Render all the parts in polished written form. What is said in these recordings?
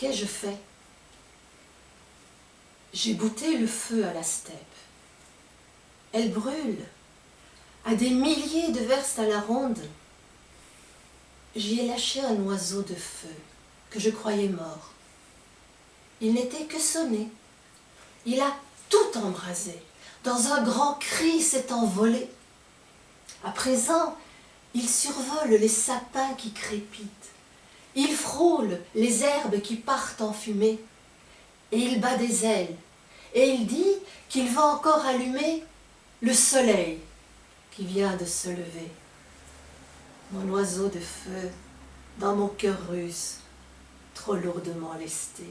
Qu'ai-je fait? J'ai bouté le feu à la steppe. Elle brûle, à des milliers de verstes à la ronde. J'y ai lâché un oiseau de feu que je croyais mort. Il n'était que sonné. Il a tout embrasé. Dans un grand cri s'est envolé. À présent, il survole les sapins qui crépitent. Il frôle les herbes qui partent en fumée. Et il bat des ailes. Et il dit qu'il va encore allumer le soleil qui vient de se lever. Mon oiseau de feu, dans mon cœur russe, trop lourdement lesté.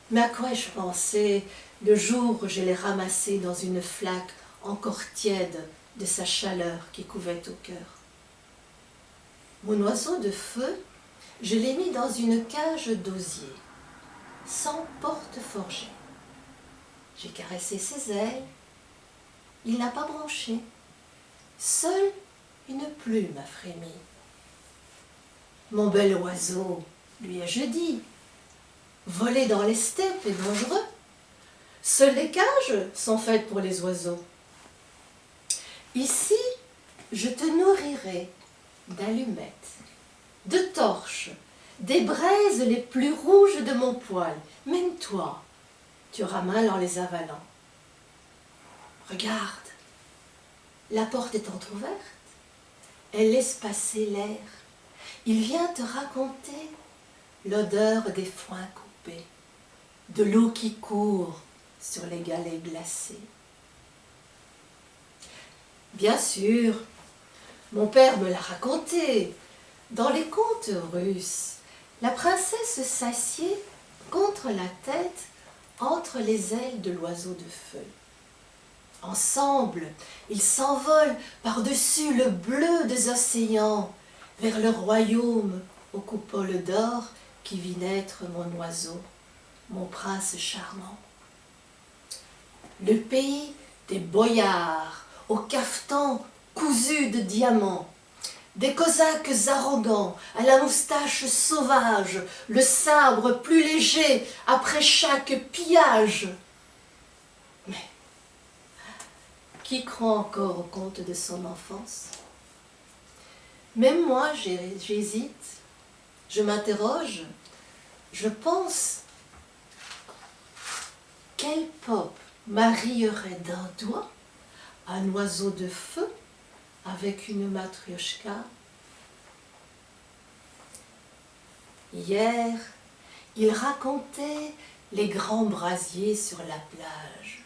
Mais à quoi ai-je pensé le jour où je l'ai ramassé dans une flaque encore tiède de sa chaleur qui couvait au cœur? Mon oiseau de feu, je l'ai mis dans une cage d'osier, sans porte forgée. J'ai caressé ses ailes, il n'a pas bronché. Seule une plume a frémi. Mon bel oiseau, lui ai-je dit, voler dans les steppes est dangereux. Seules les cages sont faites pour les oiseaux. Ici, je te nourrirai d'allumettes, de torches, des braises les plus rouges de mon poil. Même toi, tu auras mal en les avalant. Regarde, la porte est entr'ouverte. Elle laisse passer l'air. Il vient te raconter l'odeur des foins coupés, de l'eau qui court sur les galets glacés. Bien sûr, mon père me l'a raconté. Dans les contes russes, la princesse s'assied contre la tête entre les ailes de l'oiseau de feu. Ensemble, ils s'envolent par-dessus le bleu des océans vers le royaume aux coupoles d'or qui vit naître mon oiseau, mon prince charmant. Le pays des boyards aux cafetans cousus de diamants, des cosaques arrogants à la moustache sauvage, le sabre plus léger après chaque pillage. Mais qui croit encore au conte de son enfance? Même moi, j'hésite, je m'interroge, je pense, quel pope marierait d'un doigt un oiseau de feu avec une matrioshka? Hier, il racontait les grands brasiers sur la plage,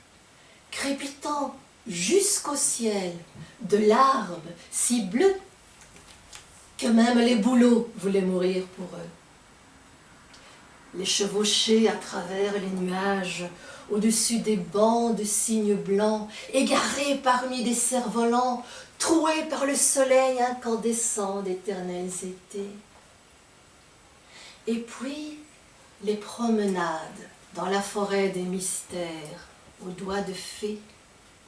crépitant jusqu'au ciel de larmes si bleues que même les bouleaux voulaient mourir pour eux. Les chevauchés à travers les nuages, au-dessus des bancs de cygnes blancs, égarés parmi des cerfs-volants, troués par le soleil incandescent d'éternels étés. Et puis, les promenades dans la forêt des mystères, aux doigts de fée,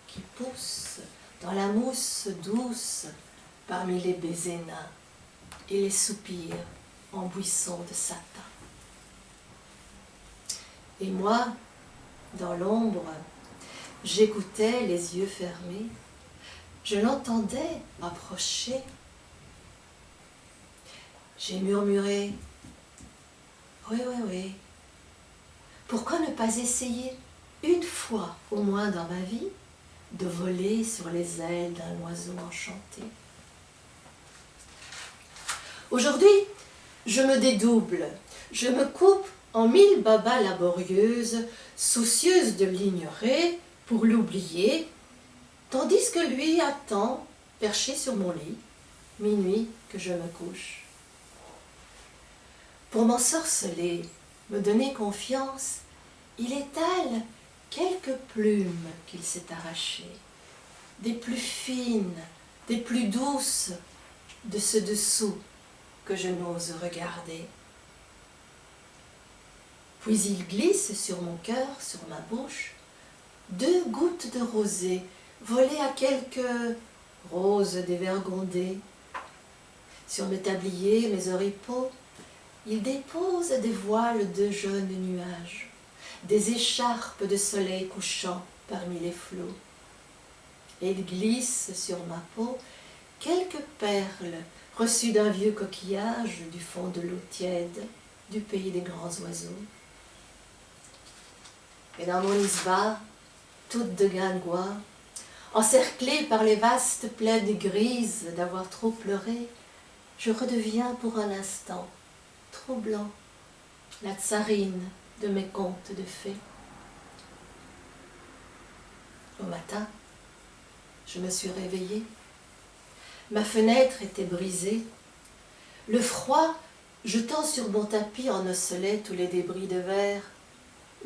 qui poussent dans la mousse douce parmi les baisers nains et les soupirs en buissons de satin. Et moi, dans l'ombre, j'écoutais les yeux fermés, je l'entendais approcher. J'ai murmuré, oui, oui, oui, pourquoi ne pas essayer une fois au moins dans ma vie de voler sur les ailes d'un oiseau enchanté? Aujourd'hui, je me dédouble, je me coupe en 1000 babas laborieuses, soucieuses de l'ignorer pour l'oublier, tandis que lui attend, perché sur mon lit, minuit que je me couche. Pour m'ensorceler, me donner confiance, il étale quelques plumes qu'il s'est arrachées, des plus fines, des plus douces, de ce dessous que je n'ose regarder. Puis il glisse sur mon cœur, sur ma bouche, 2 gouttes de rosée, volées à quelques roses dévergondées. Sur mes tabliers, mes oripeaux, Il dépose des voiles de jeunes nuages, des écharpes de soleil couchant parmi les flots. Et il glisse sur ma peau quelques perles reçues d'un vieux coquillage du fond de l'eau tiède du pays des grands oiseaux. Et dans mon isba, toute de guingois, encerclée par les vastes plaines grises d'avoir trop pleuré, je redeviens pour un instant, troublant, la tsarine de mes contes de fées. Au matin, je me suis réveillée. Ma fenêtre était brisée. Le froid, jetant sur mon tapis en osselets tous les débris de verre,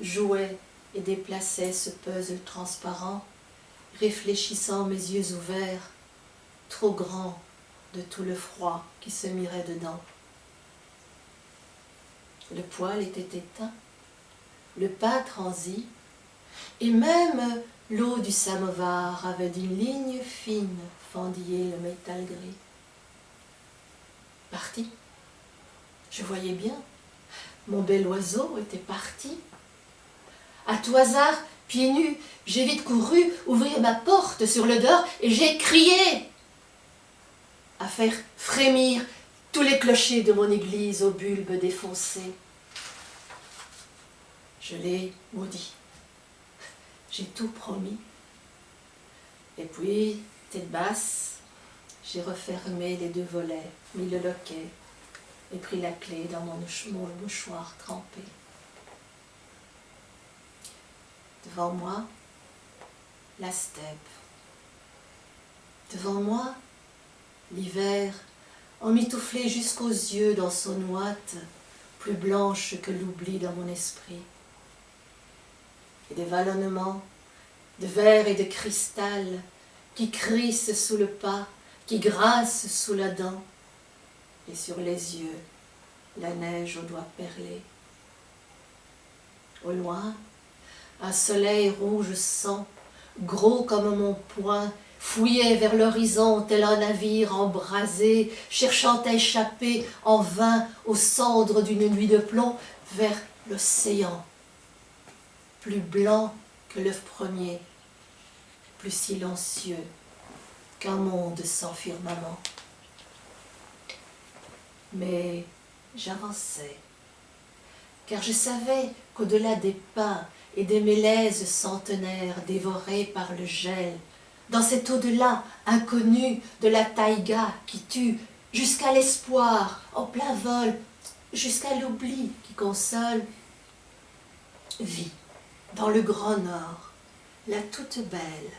jouait et déplaçait ce puzzle transparent, réfléchissant mes yeux ouverts, trop grands de tout le froid qui se mirait dedans. Le poêle était éteint, le pain transi, et même l'eau du samovar avait d'une ligne fine fendillé le métal gris. Parti. Je voyais bien. Mon bel oiseau était parti. À tout hasard, pieds nus, j'ai vite couru ouvrir ma porte sur le dehors et j'ai crié à faire frémir tous les clochers de mon église aux bulbes défoncés. Je l'ai maudit. J'ai tout promis. Et puis, tête basse, j'ai refermé les deux volets, mis le loquet et pris la clé dans mon mouchoir trempé. Devant moi, la steppe. Devant moi, l'hiver, emmitouflé jusqu'aux yeux dans son ouate, plus blanche que l'oubli dans mon esprit. Et des vallonnements de verre et de cristal qui crissent sous le pas, qui grincent sous la dent, et sur les yeux, la neige aux doigts perlés. Au loin, un soleil rouge sang, gros comme mon poing, fouillait vers l'horizon tel un navire embrasé, cherchant à échapper en vain aux cendres d'une nuit de plomb vers l'océan, plus blanc que l'œuf premier, plus silencieux qu'un monde sans firmament. Mais j'avançais, car je savais qu'au-delà des pins et des mélèzes centenaires dévorés par le gel, dans cet au-delà inconnu de la taïga qui tue, jusqu'à l'espoir en plein vol, jusqu'à l'oubli qui console, vit dans le grand nord, la toute belle,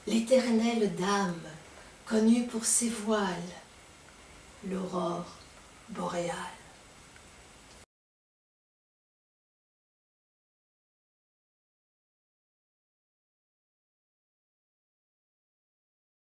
l'éternelle dame, connue pour ses voiles, l'aurore boréale.